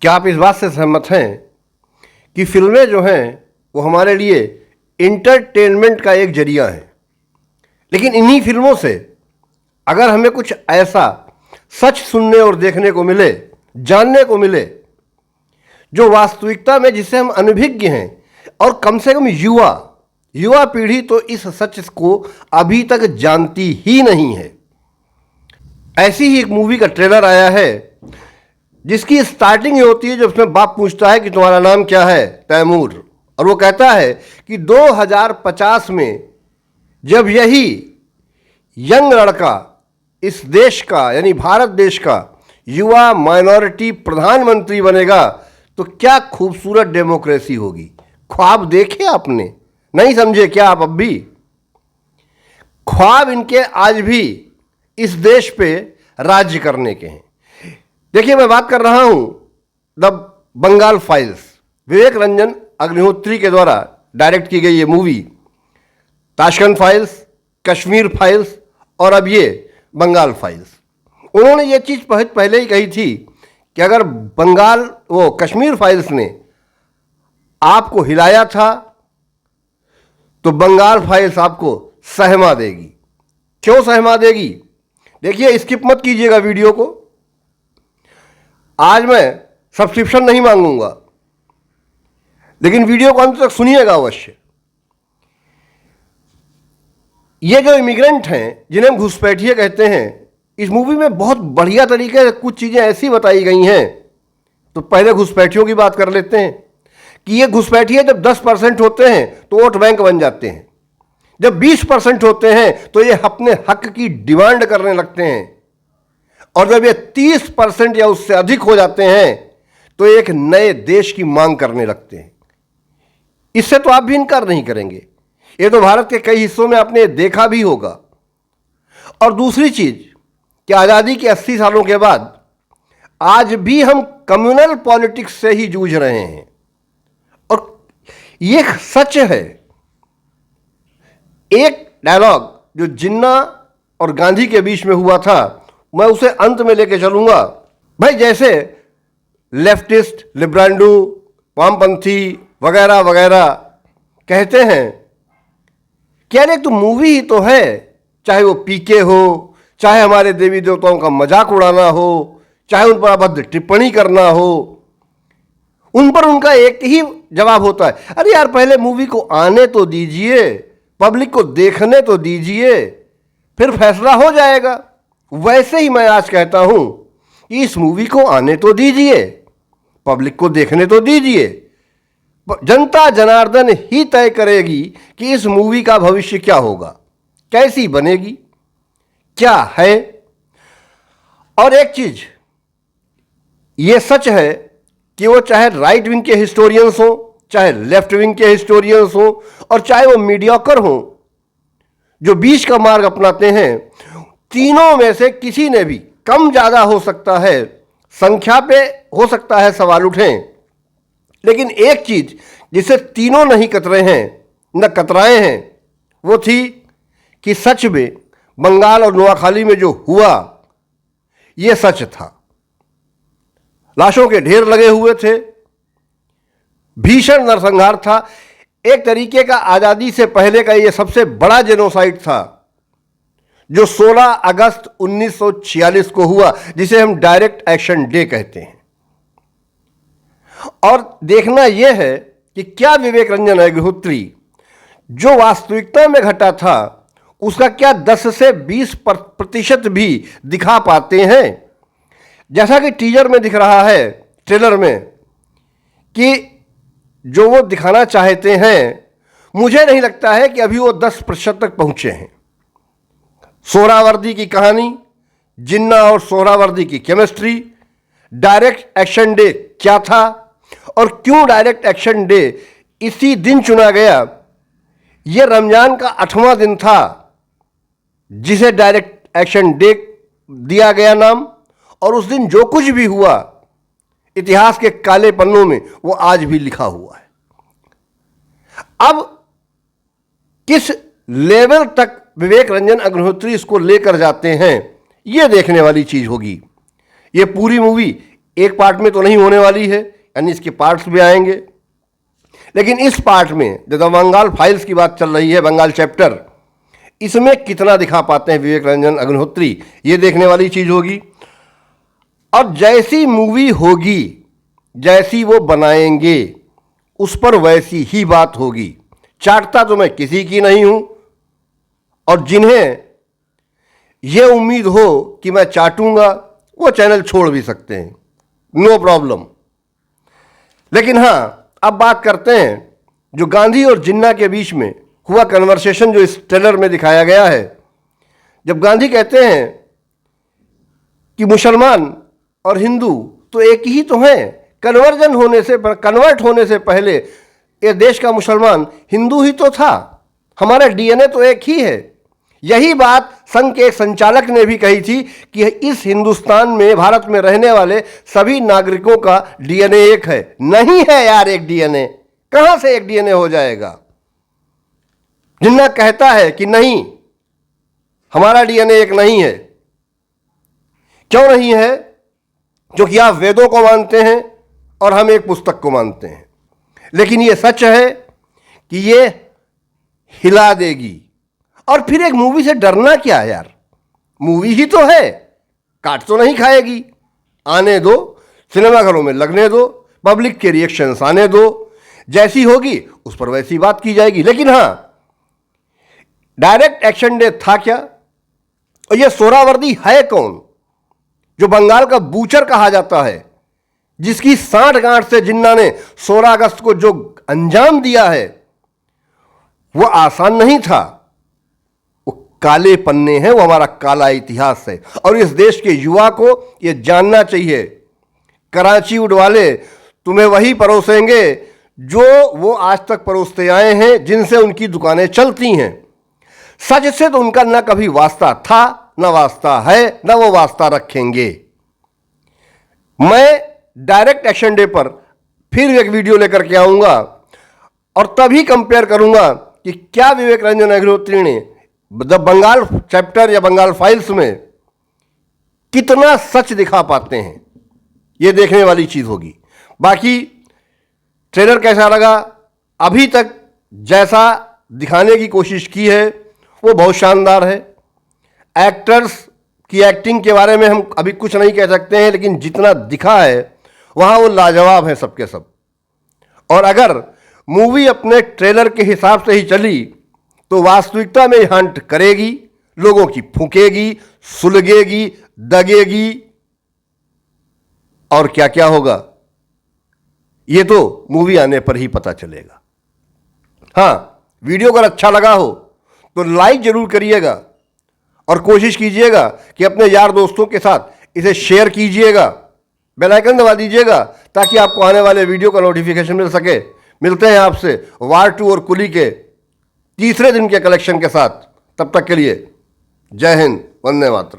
क्या आप इस बात से सहमत हैं कि फिल्में जो हैं वो हमारे लिए इंटरटेनमेंट का एक जरिया है, लेकिन इन्हीं फिल्मों से अगर हमें कुछ ऐसा सच सुनने और देखने को मिले, जानने को मिले, जो वास्तविकता में जिसे हम अनभिज्ञ हैं, और कम से कम युवा पीढ़ी तो इस सच को अभी तक जानती ही नहीं है। ऐसी ही एक मूवी का ट्रेलर आया है जिसकी स्टार्टिंग ये होती है जब उसमें बाप पूछता है कि तुम्हारा नाम क्या है, तैमूर, और वो कहता है कि 2050 में जब यही यंग लड़का इस देश का यानी भारत देश का युवा माइनॉरिटी प्रधानमंत्री बनेगा तो क्या खूबसूरत डेमोक्रेसी होगी। ख्वाब देखे आपने? नहीं समझे क्या आप? अब भी ख्वाब इनके आज भी इस देश पे राज्य करने के हैं। देखिए, मैं बात कर रहा हूं द बंगाल फाइल्स, विवेक रंजन अग्निहोत्री के द्वारा डायरेक्ट की गई ये movie. Tashkent files, Kashmir files और अब ये बंगाल फाइल्स। उन्होंने ये चीज़ पहले ही कही थी कि अगर कश्मीर फाइल्स ने आपको हिलाया था तो बंगाल फाइल्स आपको सहमा देगी। क्यों सहमा देगी? देखिए, स्किप मत कीजिएगा वीडियो को। आज मैं सब्सक्रिप्शन नहीं मांगूंगा, लेकिन वीडियो को अंत तक सुनिएगा अवश्य। ये जो इमिग्रेंट हैं जिन्हें हम घुसपैठिए कहते हैं, इस मूवी में बहुत बढ़िया तरीके से कुछ चीज़ें ऐसी बताई गई हैं। तो पहले घुसपैठियों की बात कर लेते हैं कि ये घुसपैठिए जब 10% होते हैं तो वोट बैंक बन जाते हैं, जब 20% होते हैं तो ये अपने हक की डिमांड करने लगते हैं, और जब ये 30% या उससे अधिक हो जाते हैं तो एक नए देश की मांग करने लगते हैं। इससे तो आप भी इनकार नहीं करेंगे। ये तो भारत के कई हिस्सों में आपने देखा भी होगा। और दूसरी चीज कि आज़ादी के 80 सालों के बाद आज भी हम कम्युनल पॉलिटिक्स से ही जूझ रहे हैं, और ये सच है। एक डायलॉग जो जिन्ना और गांधी के बीच में हुआ था, मैं उसे अंत में लेके चलूंगा। भाई, जैसे लेफ्टिस्ट, लिब्रांडू, वामपंथी वगैरह वगैरह कहते हैं कि अरे तो मूवी ही तो है, चाहे वो पीके हो, चाहे हमारे देवी देवताओं का मजाक उड़ाना हो, चाहे उन पर अभद्र टिप्पणी करना हो, उन पर उनका एक ही जवाब होता है, अरे यार पहले मूवी को आने तो दीजिए, पब्लिक को देखने तो दीजिए, फिर फैसला हो जाएगा। वैसे ही मैं आज कहता हूं कि इस मूवी को आने तो दीजिए, पब्लिक को देखने तो दीजिए। जनता जनार्दन ही तय करेगी कि इस मूवी का भविष्य क्या होगा, कैसी बनेगी, क्या है। और एक चीज ये सच है कि वो चाहे राइट विंग के हिस्टोरियंस हो, चाहे लेफ्ट विंग के हिस्टोरियंस हो, और चाहे वो मीडियोकर हो जो बीच का मार्ग अपनाते हैं, तीनों में से किसी ने भी कम ज्यादा हो सकता है, संख्या पे हो सकता है सवाल उठें, लेकिन एक चीज जिसे तीनों नहीं कतरे हैं न कतराए हैं, वो थी कि सच में बंगाल और नोआखाली में जो हुआ ये सच था। लाशों के ढेर लगे हुए थे, भीषण नरसंहार था, एक तरीके का आजादी से पहले का ये सबसे बड़ा जेनोसाइड था जो 16 अगस्त 1946 को हुआ, जिसे हम डायरेक्ट एक्शन डे कहते हैं। और देखना यह है कि क्या विवेक रंजन अग्निहोत्री जो वास्तविकता में घटा था उसका क्या 10 से 20% भी दिखा पाते हैं। जैसा कि टीजर में दिख रहा है, ट्रेलर में, कि जो वो दिखाना चाहते हैं, मुझे नहीं लगता है कि अभी वो 10% तक पहुंचे हैं। सोहरावर्दी की कहानी, जिन्ना और सोहरावर्दी की केमिस्ट्री, डायरेक्ट एक्शन डे क्या था और क्यों डायरेक्ट एक्शन डे इसी दिन चुना गया। यह रमजान का 8वां दिन था जिसे डायरेक्ट एक्शन डे दिया गया नाम, और उस दिन जो कुछ भी हुआ इतिहास के काले पन्नों में वो आज भी लिखा हुआ है। अब किस लेवल तक विवेक रंजन अग्निहोत्री इसको लेकर जाते हैं, यह देखने वाली चीज होगी। यह पूरी मूवी एक पार्ट में तो नहीं होने वाली है, यानी इसके पार्ट्स भी आएंगे। लेकिन इस पार्ट में जो बंगाल फाइल्स की बात चल रही है, बंगाल चैप्टर, इसमें कितना दिखा पाते हैं विवेक रंजन अग्निहोत्री, ये देखने वाली चीज होगी। और जैसी मूवी होगी, जैसी वो बनाएंगे, उस पर वैसी ही बात होगी। चाटता तो मैं किसी की नहीं हूं, और जिन्हें यह उम्मीद हो कि मैं चाटूंगा वो चैनल छोड़ भी सकते हैं, नो प्रॉब्लम। लेकिन हां, अब बात करते हैं जो गांधी और जिन्ना के बीच में हुआ कन्वर्सेशन, जो इस ट्रेलर में दिखाया गया है। जब गांधी कहते हैं कि मुसलमान और हिंदू तो एक ही तो हैं, कन्वर्ट होने से पहले ये देश का मुसलमान हिंदू ही तो था, हमारा डीएनए तो एक ही है। यही बात संघ के एक संचालक ने भी कही थी कि इस हिंदुस्तान में, भारत में रहने वाले सभी नागरिकों का डीएनए एक है। नहीं है यार एक डीएनए, कहां से एक डीएनए हो जाएगा। जिन्ना कहता है कि नहीं, हमारा डीएनए एक नहीं है। क्यों नहीं है? क्योंकि आप वेदों को मानते हैं और हम एक पुस्तक को मानते हैं। लेकिन यह सच है कि ये हिला देगी। और फिर एक मूवी से डरना क्या है यार, मूवी ही तो है, काट तो नहीं खाएगी। आने दो, सिनेमाघरों में लगने दो, पब्लिक के रिएक्शंस आने दो, जैसी होगी उस पर वैसी बात की जाएगी। लेकिन हां, डायरेक्ट एक्शन डे था क्या? और यह सोहरावर्दी है कौन, जो बंगाल का बूचर कहा जाता है, जिसकी सांठ गांठ से जिन्ना ने 16 अगस्त को जो अंजाम दिया है वो आसान नहीं था। वो काले पन्ने हैं, वो हमारा काला इतिहास है। और इस देश के युवा को यह जानना चाहिए, कराची उड़वाले तुम्हें वही परोसेंगे जो वो आज तक परोसते आए हैं, जिनसे उनकी दुकानें चलती हैं। सच से तो उनका ना कभी वास्ता था, ना वास्ता है, ना वो वास्ता रखेंगे। मैं डायरेक्ट एक्शन डे पर फिर एक वीडियो लेकर के आऊंगा और तभी कंपेयर करूंगा कि क्या विवेक रंजन अग्निहोत्री ने द बंगाल चैप्टर या बंगाल फाइल्स में कितना सच दिखा पाते हैं। यह देखने वाली चीज होगी। बाकी ट्रेलर कैसा लगा, अभी तक जैसा दिखाने की कोशिश की है वो बहुत शानदार है। एक्टर्स की एक्टिंग के बारे में हम अभी कुछ नहीं कह सकते हैं, लेकिन जितना दिखा है वहां वो लाजवाब है सबके सब। और अगर मूवी अपने ट्रेलर के हिसाब से ही चली तो वास्तविकता में हंट करेगी, लोगों की फूकेगी, सुलगेगी, दगेगी, और क्या क्या होगा ये तो मूवी आने पर ही पता चलेगा। हां, वीडियो अगर अच्छा लगा हो तो लाइक जरूर करिएगा और कोशिश कीजिएगा कि अपने यार दोस्तों के साथ इसे शेयर कीजिएगा, बेल आइकन दबा दीजिएगा ताकि आपको आने वाले वीडियो का नोटिफिकेशन मिल सके। मिलते हैं आपसे वार 2 और कुली के तीसरे दिन के कलेक्शन के साथ। तब तक के लिए जय हिंद, वंदे मातरम।